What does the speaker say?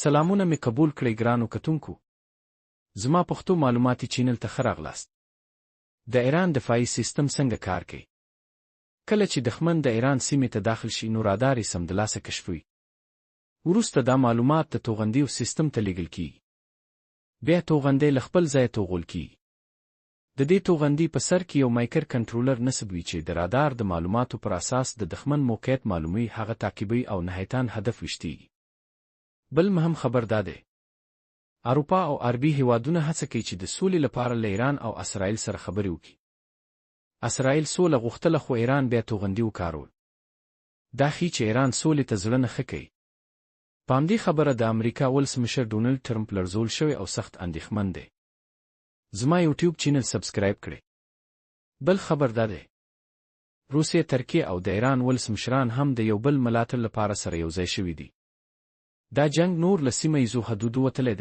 سلامونه می قبول کړئ ګرانو کتونکو. زما پښتو معلوماتي چینل ته ښه راغلاست. د ایران دفاعي سیستم څنګه کار کوي؟ کله چې دښمن د ایران سیمې ته داخل شي نو رادار یې سمدلاسه کشفوي. وروسته دا معلومات د توغندیو سیستم ته لیږل کیږي. بیا توغندی له خپل ځایه توغول کیږي. د دې توغندي په سر کې یو مایکر کنټرولر نصب وي چې د رادار د معلوماتو پر اساس د دښمن موقعیت معلوموي، هغه تعقیبوي او نهایتاً هدف ویشتي. بل مهم خبر دا دی. اروپا او عربي هیوادونه هڅه کوي چې د سولې لپاره له ایران او اسرائیل سره خبرې وکړي. اسرائیل سوله غوښتله خو ایران بیا توغندي وکارول. دا ښيي چې ایران سولې ته زړه نه ښه کوي. په همدې خبره د امریکا ولسمشر ډونلډ ټرمپ لړزول شوی او سخت اندېښمن دی. زما یوټیوب چینل سبسکرایب کړئ. بل خبر دا دی. روسیه، ترکیه او د ایران ولسمشران هم د یو بل ملاتړ لپاره سره یوځای شوي دي. دا جنگ نور له سیمه ییزو حدودو وتلی دی.